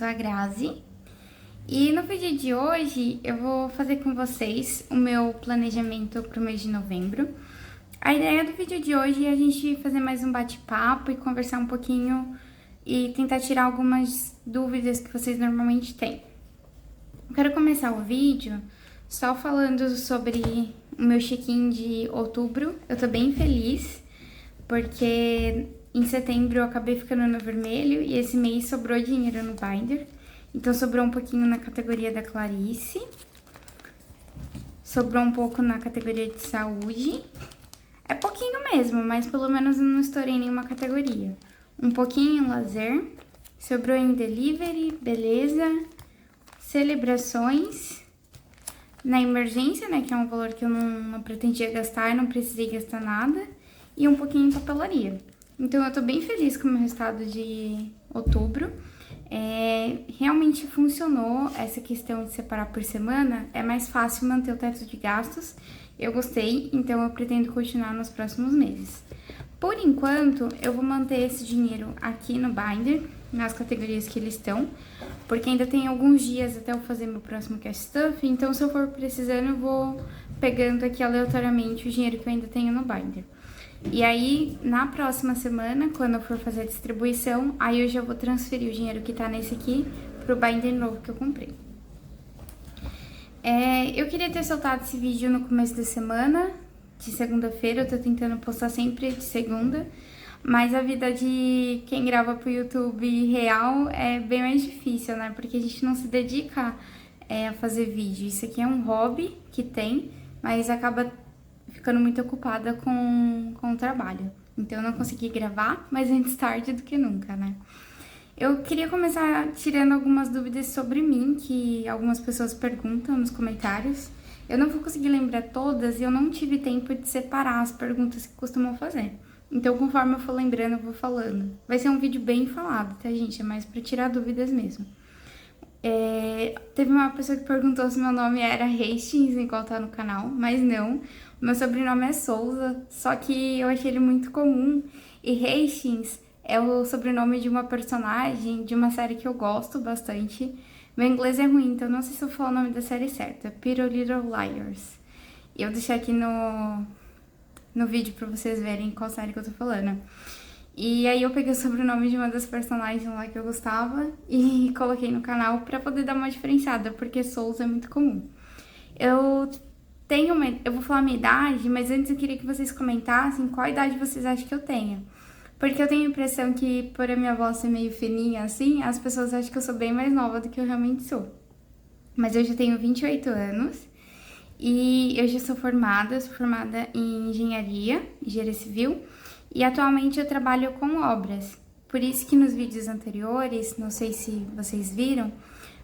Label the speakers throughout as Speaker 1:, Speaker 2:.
Speaker 1: sou a Grazi e no vídeo de hoje eu vou fazer com vocês o meu planejamento para o mês de novembro. A ideia do vídeo de hoje é a gente fazer mais um bate-papo e conversar um pouquinho e tentar tirar algumas dúvidas que vocês normalmente têm. Eu quero começar o vídeo só falando sobre o meu check-in de outubro. Eu tô bem feliz porque em setembro eu acabei ficando no vermelho e esse mês sobrou dinheiro no binder. Então sobrou um pouquinho na categoria da Clarice, sobrou um pouco na categoria de saúde. É pouquinho mesmo, mas pelo menos eu não estourei nenhuma categoria. Um pouquinho em lazer, sobrou em delivery, beleza, celebrações, na emergência, né, que é um valor que eu não pretendia gastar e não precisei gastar nada, e um pouquinho em papelaria. Então eu tô bem feliz com o meu resultado de outubro. Realmente funcionou essa questão de separar por semana, é mais fácil manter o teto de gastos. Eu gostei, então eu pretendo continuar nos próximos meses. Por enquanto, eu vou manter esse dinheiro aqui no binder, nas categorias que eles estão, porque ainda tem alguns dias até eu fazer meu próximo cash stuff, então se eu for precisando eu vou pegando aqui aleatoriamente o dinheiro que eu ainda tenho no binder. E aí, na próxima semana, quando eu for fazer a distribuição, aí eu já vou transferir o dinheiro que tá nesse aqui pro binder novo que eu comprei. Eu queria ter soltado esse vídeo no começo da semana, de segunda-feira, eu tô tentando postar sempre de segunda, mas a vida de quem grava pro YouTube real é bem mais difícil, né? Porque a gente não se dedica a fazer vídeo. Isso aqui é um hobby que tem, mas acaba ficando muito ocupada com o trabalho. Então eu não consegui gravar, mas antes tarde do que nunca, né? Eu queria começar tirando algumas dúvidas sobre mim, que algumas pessoas perguntam nos comentários. Eu não vou conseguir lembrar todas e eu não tive tempo de separar as perguntas que costumam fazer. Então, conforme eu for lembrando, eu vou falando. Vai ser um vídeo bem falado, tá, gente? É mais pra tirar dúvidas mesmo. Teve uma pessoa que perguntou se meu nome era Hastings enquanto tá no canal, mas não. O meu sobrenome é Souza, só que eu achei ele muito comum. E Hastings é o sobrenome de uma personagem de uma série que eu gosto bastante. Meu inglês é ruim, então não sei se eu falo o nome da série certa. Pretty Little Liars. E eu deixei aqui no vídeo pra vocês verem qual série que eu tô falando. E aí eu peguei o sobrenome de uma das personagens lá que eu gostava e coloquei no canal pra poder dar uma diferenciada, porque Souza é muito comum. Eu vou falar a minha idade, mas antes eu queria que vocês comentassem qual idade vocês acham que eu tenho. Porque eu tenho a impressão que, por a minha voz ser meio fininha assim, as pessoas acham que eu sou bem mais nova do que eu realmente sou. Mas eu já tenho 28 anos e eu já sou formada em engenharia civil, e atualmente eu trabalho com obras. Por isso que nos vídeos anteriores, não sei se vocês viram,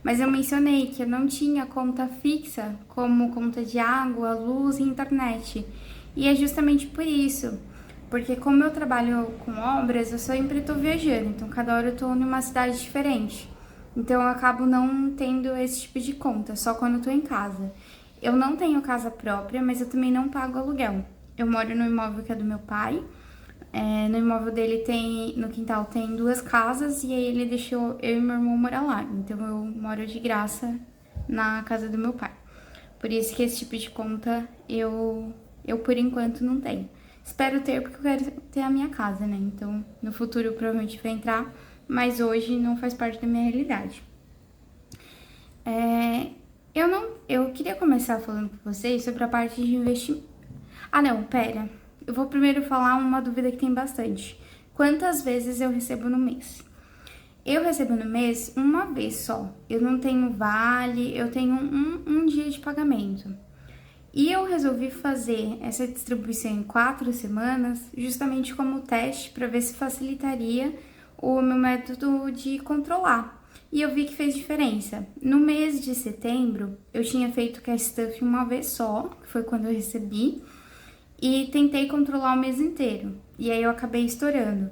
Speaker 1: mas eu mencionei que eu não tinha conta fixa, como conta de água, luz e internet. E é justamente por isso. Porque como eu trabalho com obras, eu sempre tô viajando, então cada hora eu tô em uma cidade diferente. Então eu acabo não tendo esse tipo de conta, só quando eu tô em casa. Eu não tenho casa própria, mas eu também não pago aluguel. Eu moro no imóvel que é do meu pai. No imóvel dele no quintal tem 2 casas e aí ele deixou eu e meu irmão morar lá. Então eu moro de graça na casa do meu pai. Por isso que esse tipo de conta eu por enquanto não tenho. Espero ter, porque eu quero ter a minha casa, né? Então, no futuro provavelmente vai entrar, mas hoje não faz parte da minha realidade. Eu queria começar falando com vocês sobre a parte de investimento. Ah, não, pera. Eu vou primeiro falar uma dúvida que tem bastante. Quantas vezes eu recebo no mês? Eu recebo no mês uma vez só. Eu não tenho vale, eu tenho um dia de pagamento. E eu resolvi fazer essa distribuição em 4 semanas, justamente como teste, para ver se facilitaria o meu método de controlar. E eu vi que fez diferença. No mês de setembro, eu tinha feito cash stuff uma vez só, que foi quando eu recebi, e tentei controlar o mês inteiro. E aí eu acabei estourando.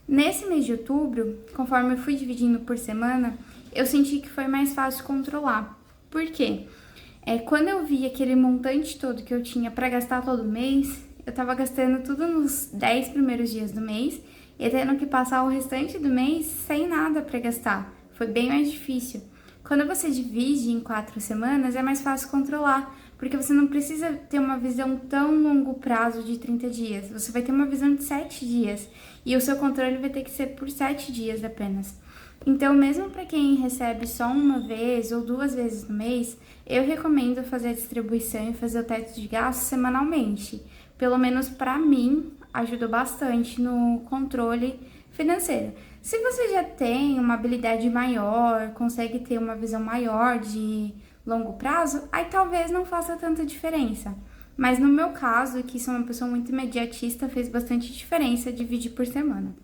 Speaker 1: Nesse mês de outubro, conforme eu fui dividindo por semana, eu senti que foi mais fácil controlar. Por quê? Quando eu vi aquele montante todo que eu tinha pra gastar todo mês, eu tava gastando tudo nos 10 primeiros dias do mês e tendo que passar o restante do mês sem nada pra gastar. foi bem mais difícil. Quando você divide em 4 semanas, é mais fácil controlar, porque você não precisa ter uma visão tão longo prazo de 30 dias. Você vai ter uma visão de 7 dias e o seu controle vai ter que ser por 7 dias apenas. Então, mesmo para quem recebe só uma vez ou 2 vezes no mês, eu recomendo fazer a distribuição e fazer o teto de gastos semanalmente. Pelo menos para mim, ajuda bastante no controle financeiro. Se você já tem uma habilidade maior, consegue ter uma visão maior de longo prazo, aí talvez não faça tanta diferença. Mas no meu caso, que sou uma pessoa muito imediatista, fez bastante diferença dividir por semana.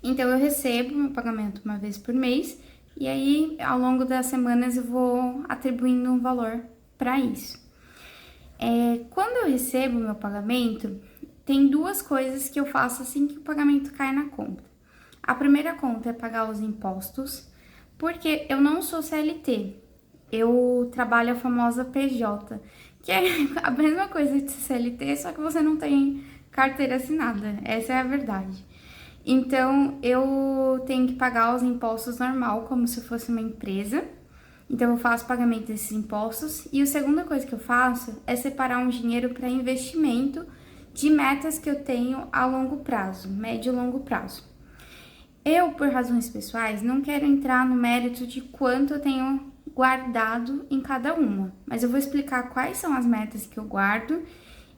Speaker 1: Então, eu recebo meu pagamento uma vez por mês e aí, ao longo das semanas, eu vou atribuindo um valor para isso. Quando eu recebo meu pagamento, tem 2 coisas que eu faço assim que o pagamento cai na conta. A primeira conta é pagar os impostos, porque eu não sou CLT, eu trabalho a famosa PJ, que é a mesma coisa de CLT, só que você não tem carteira assinada, essa é a verdade. Então, eu tenho que pagar os impostos normal, como se fosse uma empresa. Então, eu faço pagamento desses impostos. E a segunda coisa que eu faço é separar um dinheiro para investimento de metas que eu tenho a longo prazo, médio e longo prazo. Eu, por razões pessoais, não quero entrar no mérito de quanto eu tenho guardado em cada uma, mas eu vou explicar quais são as metas que eu guardo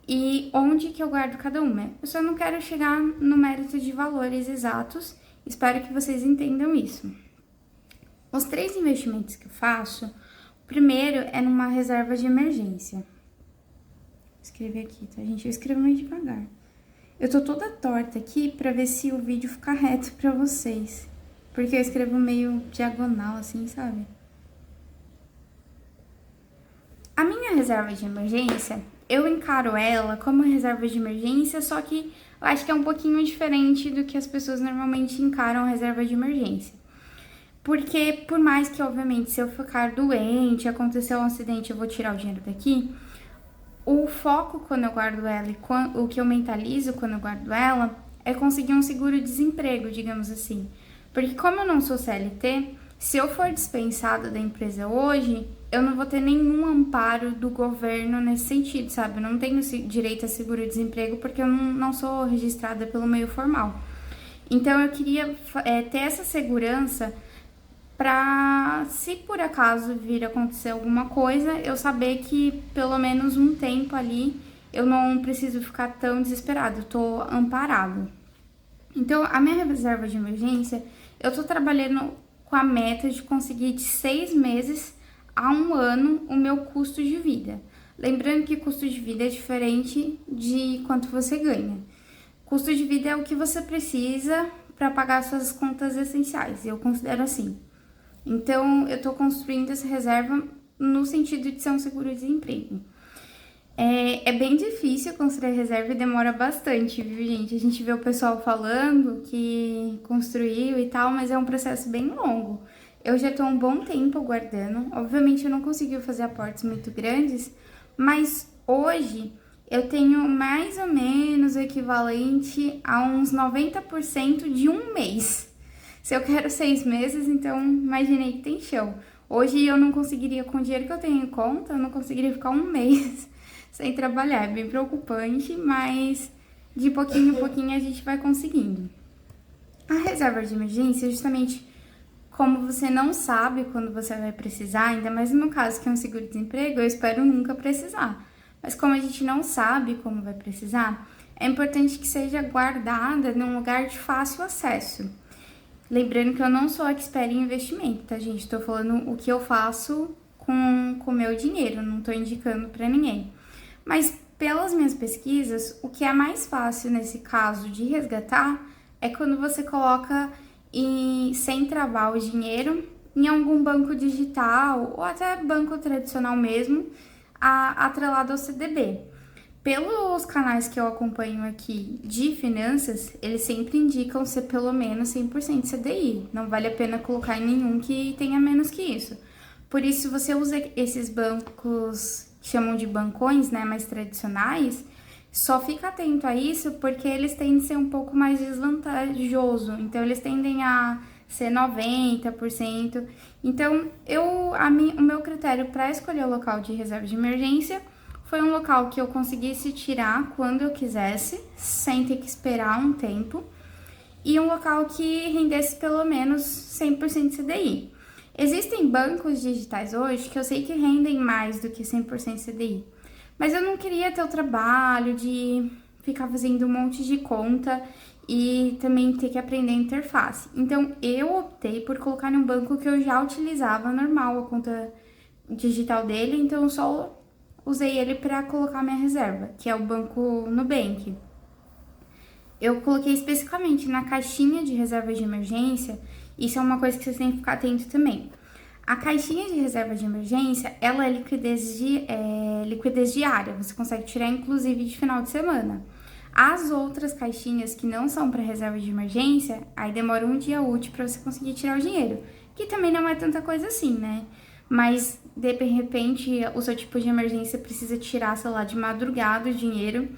Speaker 1: e onde que eu guardo cada uma. Eu só não quero chegar no mérito de valores exatos, espero que vocês entendam isso. Os 3 investimentos que eu faço, o primeiro é numa reserva de emergência. Vou escrever aqui, tá, gente? Eu escrevo meio devagar. Eu tô toda torta aqui pra ver se o vídeo fica reto pra vocês, porque eu escrevo meio diagonal, assim, sabe? A minha reserva de emergência, eu encaro ela como reserva de emergência, só que eu acho que é um pouquinho diferente do que as pessoas normalmente encaram a reserva de emergência. Porque, por mais que, obviamente, se eu ficar doente, acontecer um acidente, eu vou tirar o dinheiro daqui, o foco quando eu guardo ela e o que eu mentalizo quando eu guardo ela é conseguir um seguro-desemprego, digamos assim. Porque como eu não sou CLT, se eu for dispensada da empresa hoje, eu não vou ter nenhum amparo do governo nesse sentido, sabe? Eu não tenho direito a seguro-desemprego porque eu não sou registrada pelo meio formal. Então, eu queria ter essa segurança para, se por acaso vir acontecer alguma coisa, eu saber que pelo menos um tempo ali eu não preciso ficar tão desesperado, eu tô amparado. Então, a minha reserva de emergência, eu tô trabalhando com a meta de conseguir de 6 meses a 1 ano o meu custo de vida. Lembrando que custo de vida é diferente de quanto você ganha. Custo de vida é o que você precisa para pagar suas contas essenciais, eu considero assim. Então, eu tô construindo essa reserva no sentido de ser um seguro-desemprego. É bem difícil construir reserva e demora bastante, viu, gente? A gente vê o pessoal falando que construiu e tal, mas é um processo bem longo. Eu já tô há um bom tempo guardando. Obviamente, eu não consegui fazer aportes muito grandes, mas hoje eu tenho mais ou menos o equivalente a uns 90% de um mês. Se eu quero 6 meses, então imaginei que tem chão. Hoje eu não conseguiria, com o dinheiro que eu tenho em conta, eu não conseguiria ficar um mês sem trabalhar. É bem preocupante, mas de pouquinho em pouquinho a gente vai conseguindo. A reserva de emergência é justamente como você não sabe quando você vai precisar, ainda mais no meu caso que é um seguro-desemprego, eu espero nunca precisar. Mas como a gente não sabe como vai precisar, é importante que seja guardada num lugar de fácil acesso. Lembrando que eu não sou expert em investimento, tá, gente? Tô falando o que eu faço com o meu dinheiro, não tô indicando pra ninguém. Mas, pelas minhas pesquisas, o que é mais fácil nesse caso de resgatar é quando você coloca sem travar o dinheiro em algum banco digital ou até banco tradicional mesmo, atrelado ao CDB. Pelos canais que eu acompanho aqui de finanças, eles sempre indicam ser pelo menos 100% CDI. Não vale a pena colocar em nenhum que tenha menos que isso. Por isso, se você usa esses bancos que chamam de bancões, né, mais tradicionais, só fica atento a isso porque eles tendem a ser um pouco mais desvantajoso. Então, eles tendem a ser 90%. Então, o meu critério para escolher o local de reserva de emergência foi um local que eu conseguisse tirar quando eu quisesse, sem ter que esperar um tempo, e um local que rendesse pelo menos 100% CDI. Existem bancos digitais hoje que eu sei que rendem mais do que 100% CDI, mas eu não queria ter o trabalho de ficar fazendo um monte de conta e também ter que aprender a interface. Então, eu optei por colocar em um banco que eu já utilizava normal, a conta digital dele, então eu só usei ele para colocar minha reserva, que é o Banco Nubank. Eu coloquei especificamente na caixinha de reserva de emergência, isso é uma coisa que vocês têm que ficar atento também. A caixinha de reserva de emergência, ela é liquidez diária, você consegue tirar inclusive de final de semana. As outras caixinhas que não são para reserva de emergência, aí demora um dia útil para você conseguir tirar o dinheiro, que também não é tanta coisa assim, né? Mas de repente o seu tipo de emergência precisa tirar, sei lá, de madrugada o dinheiro.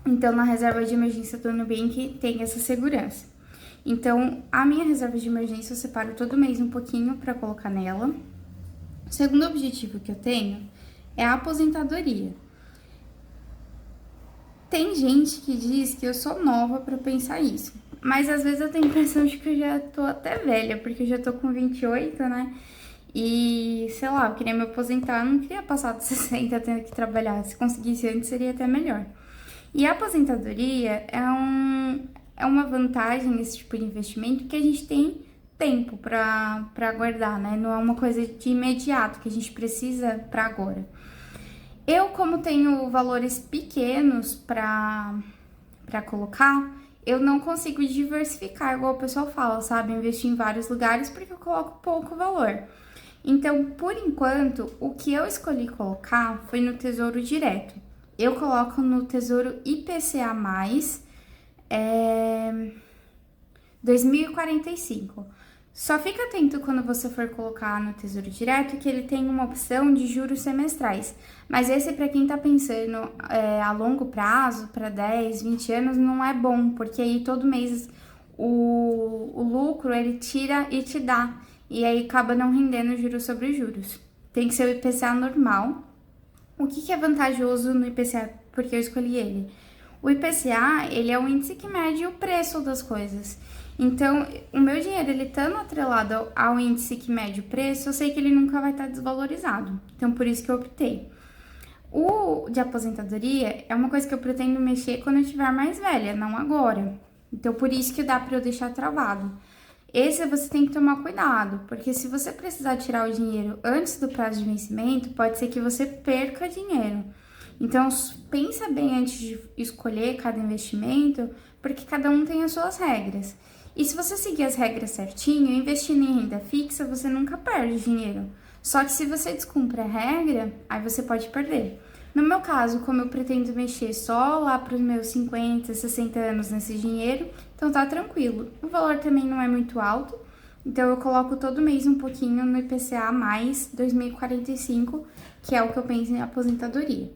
Speaker 1: Então, na reserva de emergência do Nubank tem essa segurança. Então, a minha reserva de emergência eu separo todo mês um pouquinho para colocar nela. O segundo objetivo que eu tenho é a aposentadoria. Tem gente que diz que eu sou nova para pensar isso, mas às vezes eu tenho a impressão de que eu já tô até velha, porque eu já tô com 28, né? E, sei lá, eu queria me aposentar, eu não queria passar dos 60 tendo que trabalhar. Se conseguisse antes, seria até melhor. E a aposentadoria é uma vantagem nesse tipo de investimento que a gente tem tempo para guardar, né? Não é uma coisa de imediato que a gente precisa para agora. Eu, como tenho valores pequenos para colocar, eu não consigo diversificar, igual o pessoal fala, sabe? Investir em vários lugares porque eu coloco pouco valor. Então, por enquanto, o que eu escolhi colocar foi no Tesouro Direto. Eu coloco no Tesouro IPCA+, 2045. Só fica atento quando você for colocar no Tesouro Direto que ele tem uma opção de juros semestrais. Mas esse, para quem tá pensando a longo prazo, para 10, 20 anos, não é bom, porque aí todo mês o lucro ele tira e te dá. E aí acaba não rendendo juros sobre juros. Tem que ser o IPCA normal. O que é vantajoso no IPCA? Porque eu escolhi ele. O IPCA, ele é o índice que mede o preço das coisas. Então, o meu dinheiro, ele estando atrelado ao índice que mede o preço, eu sei que ele nunca vai estar desvalorizado. Então, por isso que eu optei. O de aposentadoria é uma coisa que eu pretendo mexer quando eu estiver mais velha, não agora. Então, por isso que dá para eu deixar travado. Esse você tem que tomar cuidado, porque se você precisar tirar o dinheiro antes do prazo de vencimento, pode ser que você perca dinheiro. Então, pensa bem antes de escolher cada investimento, porque cada um tem as suas regras. E se você seguir as regras certinho, investindo em renda fixa, você nunca perde dinheiro. Só que se você descumpre a regra, aí você pode perder. No meu caso, como eu pretendo mexer só lá para os meus 50, 60 anos nesse dinheiro, então tá tranquilo. O valor também não é muito alto, então eu coloco todo mês um pouquinho no IPCA mais 2045, que é o que eu penso em aposentadoria.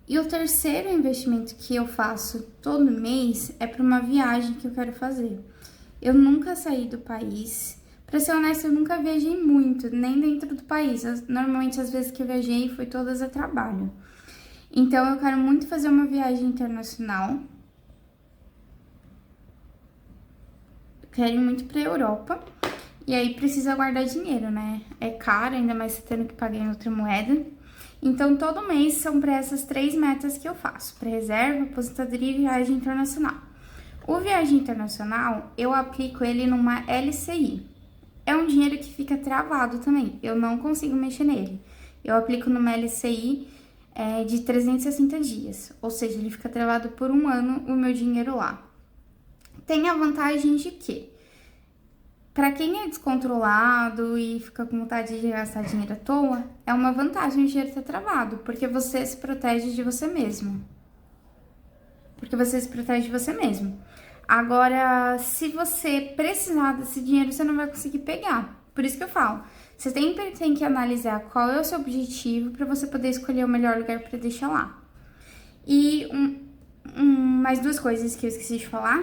Speaker 1: E o terceiro investimento que eu faço todo mês é para uma viagem que eu quero fazer. Eu nunca saí do país. Pra ser honesta, eu nunca viajei muito, nem dentro do país. Normalmente, as vezes que eu viajei, foi todas a trabalho. Então, eu quero muito fazer uma viagem internacional. Eu quero ir muito pra Europa. E aí, precisa guardar dinheiro, né? É caro, ainda mais você tendo que pagar em outra moeda. Então, todo mês são para essas 3 metas que eu faço. Para reserva, aposentadoria e viagem internacional. O viagem internacional, eu aplico ele numa LCI. É um dinheiro que fica travado também, eu não consigo mexer nele. Eu aplico numa LCI de 360 dias, ou seja, ele fica travado por 1 ano o meu dinheiro lá. Tem a vantagem de que, para quem é descontrolado e fica com vontade de gastar dinheiro à toa, é uma vantagem o dinheiro estar travado, porque você se protege de você mesmo. Agora, se você precisar desse dinheiro, você não vai conseguir pegar. Por isso que eu falo, você sempre tem que analisar qual é o seu objetivo para você poder escolher o melhor lugar para deixar lá. E mais 2 coisas que eu esqueci de falar.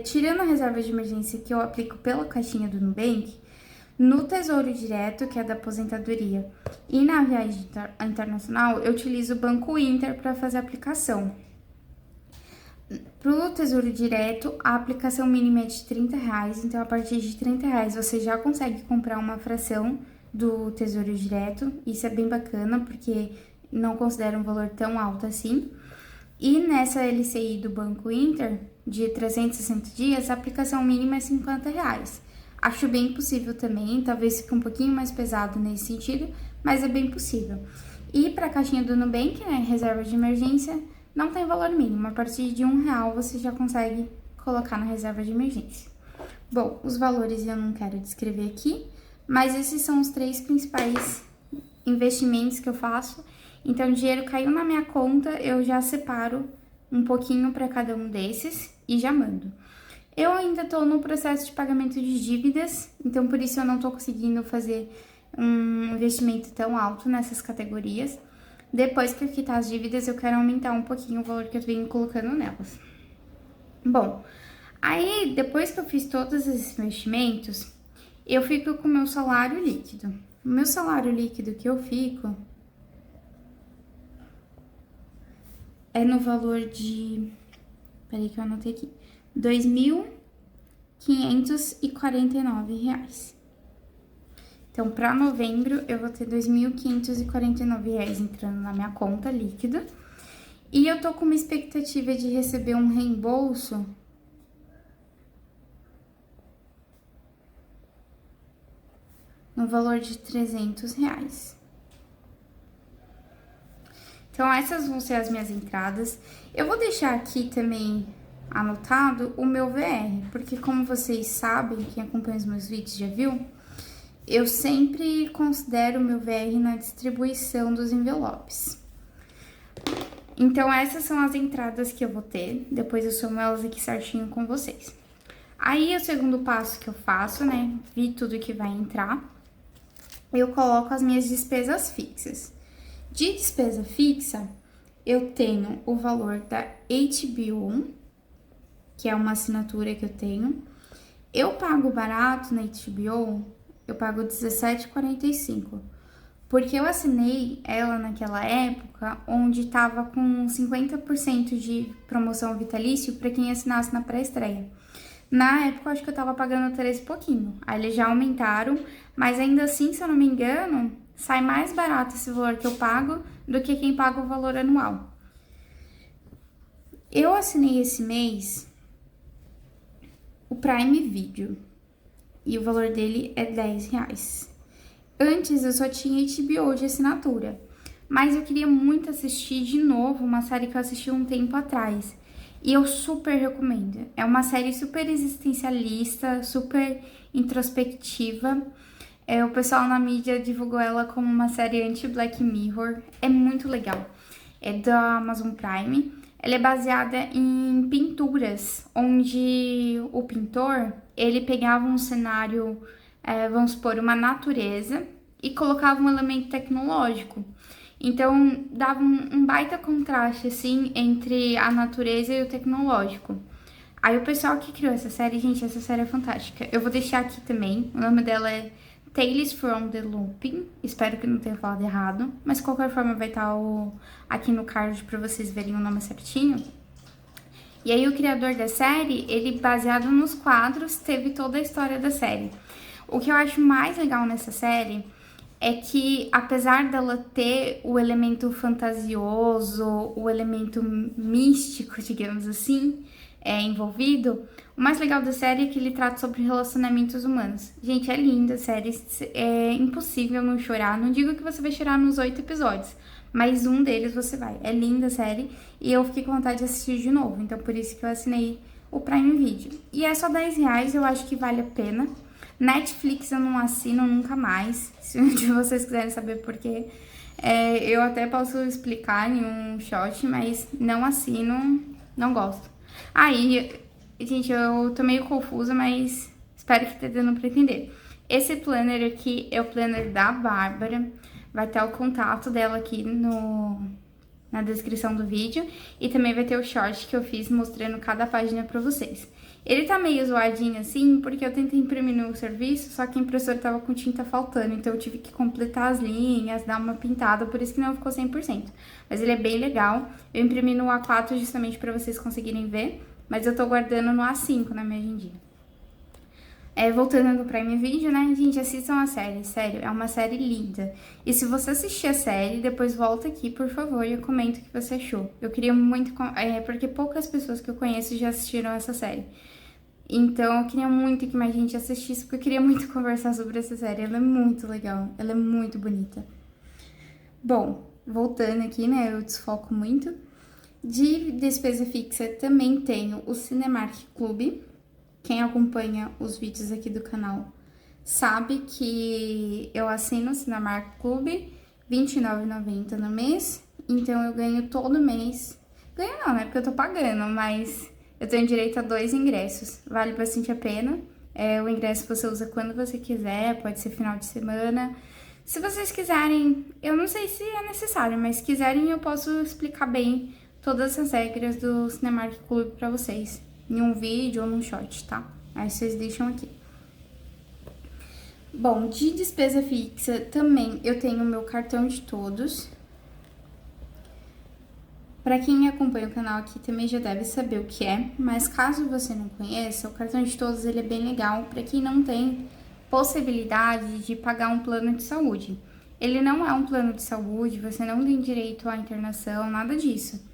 Speaker 1: Tirando a reserva de emergência que eu aplico pela caixinha do Nubank, no Tesouro Direto, que é da aposentadoria, e na viagem internacional, eu utilizo o Banco Inter para fazer a aplicação. Para o Tesouro Direto, a aplicação mínima é de R$30, então a partir de R$30 você já consegue comprar uma fração do Tesouro Direto. Isso é bem bacana, porque não considera um valor tão alto assim. E nessa LCI do Banco Inter, de 360 dias, a aplicação mínima é R$50. Acho bem possível também, talvez fique um pouquinho mais pesado nesse sentido, mas é bem possível. E para a caixinha do Nubank, né, reserva de emergência, não tem valor mínimo. A partir de R$1 você já consegue colocar na reserva de emergência. Bom, os valores eu não quero descrever aqui, mas esses são os 3 principais investimentos que eu faço. Então, o dinheiro caiu na minha conta, eu já separo um pouquinho para cada um desses e já mando. Eu ainda estou no processo de pagamento de dívidas, então por isso eu não estou conseguindo fazer um investimento tão alto nessas categorias. Depois que eu quitar as dívidas, eu quero aumentar um pouquinho o valor que eu venho colocando nelas. Bom, aí depois que eu fiz todos esses investimentos, eu fico com o meu salário líquido. O meu salário líquido que eu fico é no valor de... Peraí que eu anotei aqui. R$2.549. Então, para novembro, eu vou ter R$2.549 entrando na minha conta líquida. E eu tô com uma expectativa de receber um reembolso no valor de R$300. Então, essas vão ser as minhas entradas. Eu vou deixar aqui também anotado o meu VR, porque como vocês sabem, quem acompanha os meus vídeos já viu, eu sempre considero o meu VR na distribuição dos envelopes. Então, essas são as entradas que eu vou ter, depois eu somo elas aqui certinho com vocês. Aí, o segundo passo que eu faço, né, vi tudo que vai entrar, eu coloco as minhas despesas fixas. De despesa fixa, eu tenho o valor da HBO, que é uma assinatura que eu tenho. Eu pago barato na HBO, eu pago R$17,45, porque eu assinei ela naquela época onde tava com 50% de promoção vitalício para quem assinasse na pré-estreia. Na época, eu acho que eu tava pagando 13 e pouquinho. Aí eles já aumentaram, mas ainda assim, se eu não me engano, sai mais barato esse valor que eu pago do que quem paga o valor anual. Eu assinei esse mês o Prime Video e o valor dele é R$10. Antes eu só tinha HBO de assinatura, mas eu queria muito assistir de novo uma série que eu assisti um tempo atrás. E eu super recomendo. É uma série super existencialista, super introspectiva. O pessoal na mídia divulgou ela como uma série anti-Black Mirror. É muito legal. É da Amazon Prime. Ela é baseada em pinturas, onde o pintor, ele pegava um cenário, vamos supor, uma natureza, e colocava um elemento tecnológico. Então, dava um baita contraste, assim, entre a natureza e o tecnológico. Aí, o pessoal que criou essa série, gente, essa série é fantástica. Eu vou deixar aqui também, o nome dela é Tales from the Looping, espero que não tenha falado errado, mas de qualquer forma vai estar aqui no card pra vocês verem o nome certinho. E aí, o criador da série, ele, baseado nos quadros, teve toda a história da série. O que eu acho mais legal nessa série é que, apesar dela ter o elemento fantasioso, o elemento místico, digamos assim, envolvido, o mais legal da série é que ele trata sobre relacionamentos humanos. Gente, é linda a série, é impossível não chorar. Não digo que você vai chorar nos 8 episódios, mas um deles você vai. É linda a série e eu fiquei com vontade de assistir de novo, então por isso que eu assinei o Prime Video. E é só R$10, eu acho que vale a pena. Netflix eu não assino nunca mais, se um de vocês quiserem saber porquê. Eu até posso explicar em um short, mas não assino, não gosto. Aí, gente, eu tô meio confusa, mas espero que tá dando pra entender. Esse planner aqui é o planner da Bárbara, vai ter o contato dela aqui na descrição do vídeo. E também vai ter o short que eu fiz mostrando cada página pra vocês. Ele tá meio zoadinho assim, porque eu tentei imprimir no serviço, só que a impressora tava com tinta faltando, então eu tive que completar as linhas, dar uma pintada, por isso que não ficou 100%. Mas ele é bem legal. Eu imprimi no A4 justamente pra vocês conseguirem ver, mas eu tô guardando no A5 na minha agendinha. Voltando no Prime Video, né, gente, assistam a série, sério, é uma série linda. E se você assistir a série, depois volta aqui, por favor, e comenta o que você achou. Eu queria muito, porque poucas pessoas que eu conheço já assistiram essa série. Então, eu queria muito que mais gente assistisse, porque eu queria muito conversar sobre essa série. Ela é muito legal, ela é muito bonita. Bom, voltando aqui, né, eu desfoco muito. De despesa fixa, também tenho o Cinemark Club. Quem acompanha os vídeos aqui do canal sabe que eu assino o Cinemark Club, R$ 29,90 no mês. Então, eu ganho todo mês. Ganho não, né, porque eu tô pagando, mas... eu tenho direito a 2 ingressos, vale bastante a pena. O ingresso você usa quando você quiser, pode ser final de semana. Se vocês quiserem, eu não sei se é necessário, mas se quiserem eu posso explicar bem todas as regras do Cinemark Club pra vocês, em um vídeo ou num short, tá? Aí vocês deixam aqui. Bom, de despesa fixa também eu tenho o meu cartão de todos. Para quem acompanha o canal aqui também já deve saber o que é, mas caso você não conheça, o cartão de todos ele é bem legal para quem não tem possibilidade de pagar um plano de saúde. Ele não é um plano de saúde, você não tem direito à internação, nada disso.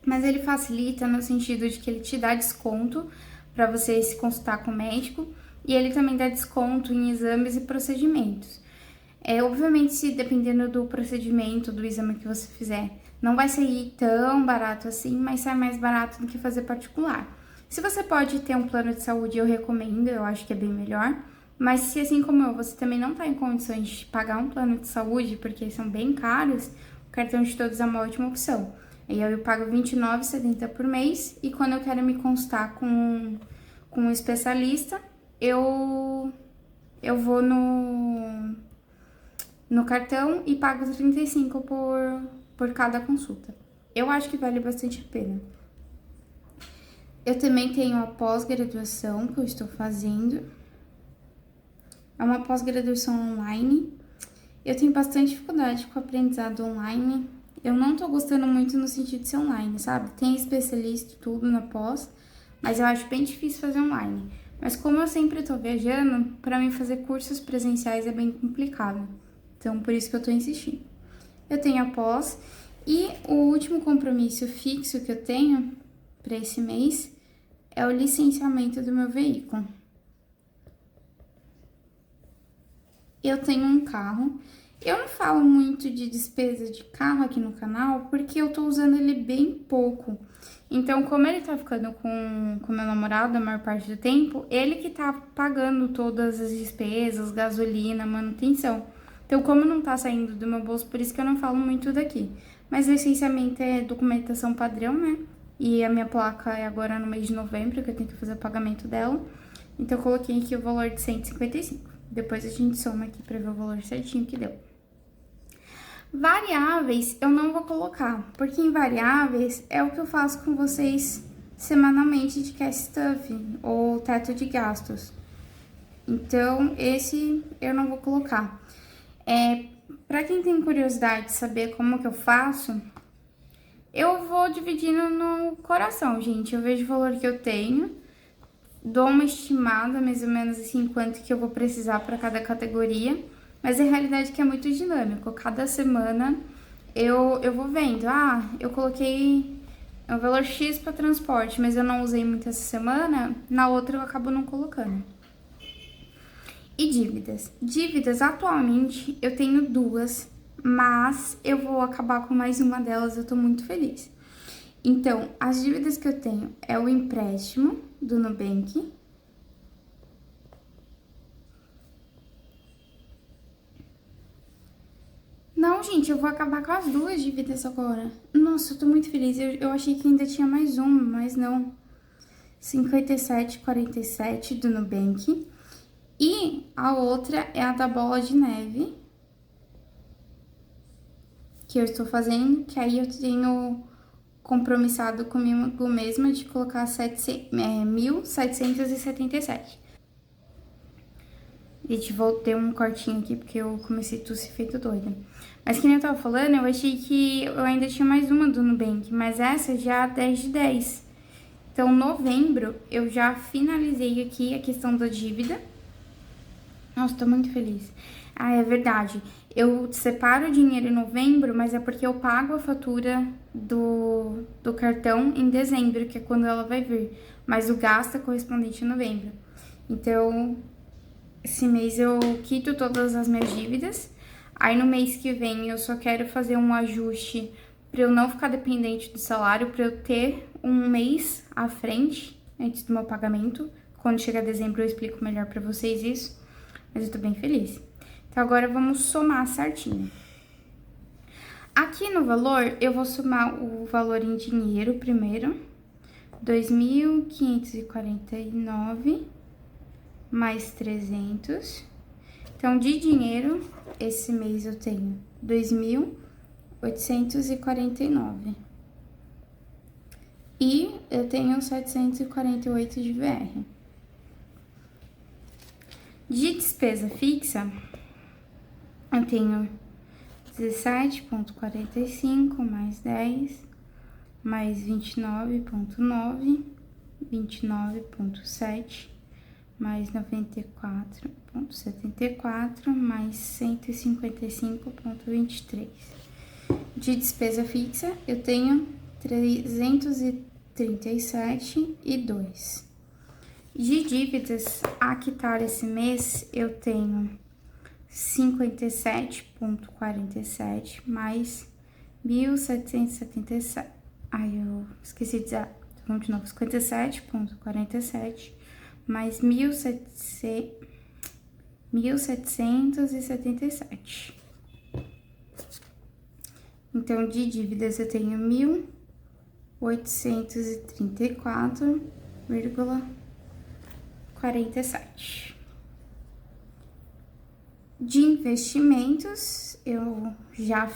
Speaker 1: Mas ele facilita no sentido de que ele te dá desconto para você se consultar com o médico e ele também dá desconto em exames e procedimentos. Obviamente, se dependendo do procedimento, do exame que você fizer, não vai sair tão barato assim, mas sai mais barato do que fazer particular. Se você pode ter um plano de saúde, eu recomendo, eu acho que é bem melhor. Mas se, assim como eu, você também não está em condições de pagar um plano de saúde, porque são bem caros, o cartão de todos é uma ótima opção. Aí eu pago R$ 29,70 por mês e quando eu quero me consultar com um especialista, eu vou no cartão e pago 35 por cada consulta. Eu acho que vale bastante a pena. Eu também tenho a pós-graduação que eu estou fazendo. É uma pós-graduação online. Eu tenho bastante dificuldade com o aprendizado online. Eu não tô gostando muito no sentido de ser online, sabe? Tem especialista e tudo na pós, mas eu acho bem difícil fazer online. Mas como eu sempre tô viajando, pra mim fazer cursos presenciais é bem complicado. Então, por isso que eu tô insistindo. Eu tenho a pós e o último compromisso fixo que eu tenho para esse mês é o licenciamento do meu veículo. Eu tenho um carro. Eu não falo muito de despesa de carro aqui no canal porque eu tô usando ele bem pouco. Então, como ele tá ficando com meu namorado a maior parte do tempo, ele que tá pagando todas as despesas, gasolina, manutenção. Então, como não tá saindo do meu bolso, por isso que eu não falo muito daqui. Mas licenciamento é documentação padrão, né? E a minha placa é agora no mês de novembro, que eu tenho que fazer o pagamento dela. Então, eu coloquei aqui o valor de 155. Depois a gente soma aqui pra ver o valor certinho que deu. Variáveis eu não vou colocar, porque em variáveis é o que eu faço com vocês semanalmente de cash stuff ou teto de gastos. Então, esse eu não vou colocar. Pra quem tem curiosidade de saber como que eu faço, eu vou dividindo no coração, gente. Eu vejo o valor que eu tenho, dou uma estimada, mais ou menos assim, quanto que eu vou precisar para cada categoria, mas a realidade é que é muito dinâmico. Cada semana eu vou vendo, eu coloquei o valor X para transporte, mas eu não usei muito essa semana, na outra eu acabo não colocando. E dívidas. Dívidas, atualmente, eu tenho 2, mas eu vou acabar com mais uma delas, eu tô muito feliz. Então, as dívidas que eu tenho é o empréstimo do Nubank. Não, gente, eu vou acabar com as 2 dívidas agora. Nossa, eu tô muito feliz. Eu achei que ainda tinha mais uma, mas não. 57,47 do Nubank. E a outra é a da Bola de Neve, que eu estou fazendo, que aí eu tenho compromissado comigo mesma de colocar 1.777. Gente, vou ter um cortinho aqui, porque eu comecei a tossir feito doida. Mas que nem eu tava falando, eu achei que eu ainda tinha mais uma do Nubank, mas essa já 10 de 10. Então, novembro, eu já finalizei aqui a questão da dívida. Nossa, tô muito feliz. Ah, é verdade. Eu separo o dinheiro em novembro, mas é porque eu pago a fatura do cartão em dezembro, que é quando ela vai vir. Mas o gasto é correspondente a novembro. Então, esse mês eu quito todas as minhas dívidas. Aí no mês que vem eu só quero fazer um ajuste para eu não ficar dependente do salário, para eu ter um mês à frente antes do meu pagamento. Quando chegar dezembro eu explico melhor para vocês isso, mas eu tô bem feliz. Então agora vamos somar certinho. Aqui no valor eu vou somar o valor em dinheiro primeiro, 2.549 mais 300. Então, de dinheiro, esse mês eu tenho 2.849. E eu tenho 748 de VR. De despesa fixa, eu tenho 17,45 mais 10, mais 29,9, 29,7, mais 94,74, mais 155,23. De despesa fixa, eu tenho 337,2. De dívidas a quitar esse mês, eu tenho 57,47, mais 1.777. Ai, eu esqueci de dizer, vamos de novo, 57,47, mais 1.777. Então, de dívidas eu tenho 1.834,47. De investimentos, eu já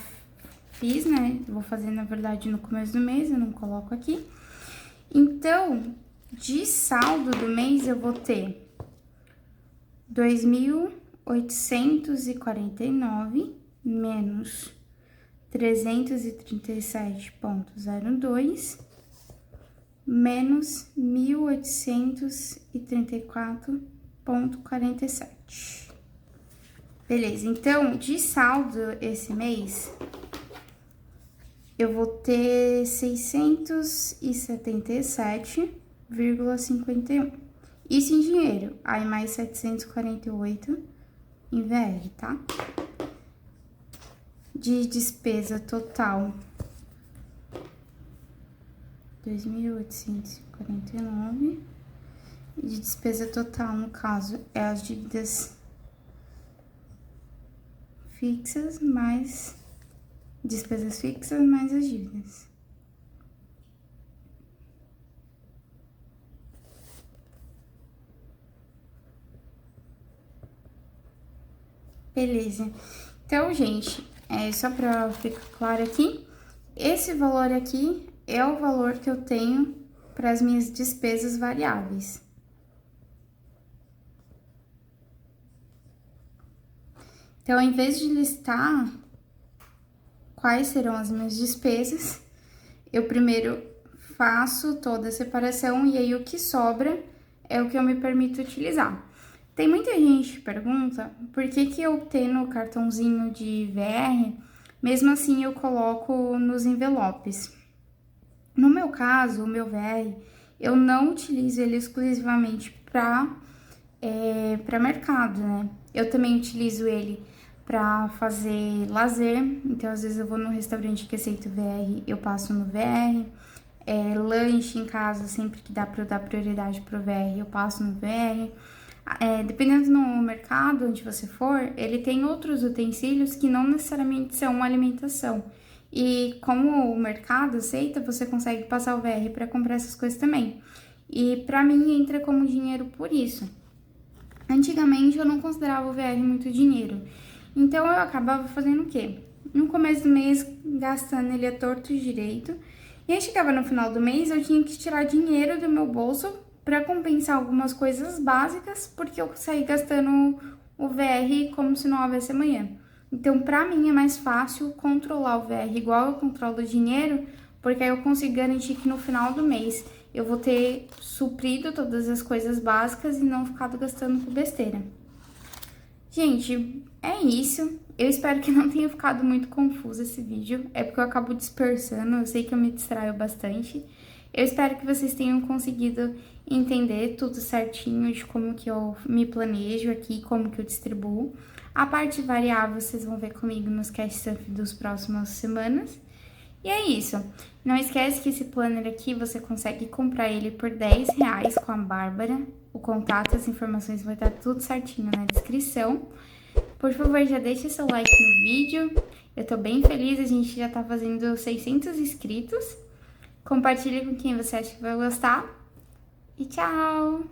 Speaker 1: fiz, né? Vou fazer, na verdade, no começo do mês, eu não coloco aqui. Então, de saldo do mês, eu vou ter 2.849 menos 337,02 menos 1.834,47. Beleza, então, de saldo esse mês, eu vou ter 677,51. Isso em dinheiro, aí mais 748 em VR, tá? De despesa total, 2.849. E de despesa total, no caso, é as dívidas fixas mais despesas fixas mais as dívidas. Beleza. Então, gente, só pra ficar claro aqui, esse valor aqui é o valor que eu tenho para as minhas despesas variáveis. Então, em vez de listar quais serão as minhas despesas, eu primeiro faço toda a separação e aí o que sobra é o que eu me permito utilizar. Tem muita gente que pergunta por que eu tendo o cartãozinho de VR, mesmo assim eu coloco nos envelopes. No meu caso, o meu VR, eu não utilizo ele exclusivamente para mercado, né? Eu também utilizo ele para fazer lazer, então às vezes eu vou no restaurante que aceita o VR, eu passo no VR, lanche em casa, sempre que dá para eu dar prioridade pro VR, eu passo no VR. Dependendo no mercado onde você for, ele tem outros utensílios que não necessariamente são uma alimentação. E como o mercado aceita, você consegue passar o VR para comprar essas coisas também. E para mim entra como dinheiro por isso. Antigamente eu não considerava o VR muito dinheiro. Então eu acabava fazendo o quê? no começo do mês gastando ele a torto e direito. E aí chegava no final do mês, eu tinha que tirar dinheiro do meu bolso para compensar algumas coisas básicas, porque eu saí gastando o VR como se não houvesse amanhã. Então, pra mim é mais fácil controlar o VR igual eu controlo o dinheiro, porque aí eu consigo garantir que no final do mês eu vou ter suprido todas as coisas básicas e não ficado gastando com besteira. Gente, é isso. Eu espero que não tenha ficado muito confuso esse vídeo. É porque eu acabo dispersando, eu sei que eu me distraio bastante. Eu espero que vocês tenham conseguido entender tudo certinho de como que eu me planejo aqui, como que eu distribuo. A parte variável vocês vão ver comigo nos Cash Surf dos próximas semanas. E é isso. Não esquece que esse planner aqui você consegue comprar ele por R$10 com a Bárbara. O contato, as informações vão estar tudo certinho na descrição. Por favor, já deixa seu like no vídeo. Eu tô bem feliz, a gente já tá fazendo 600 inscritos. Compartilhe com quem você acha que vai gostar. E tchau!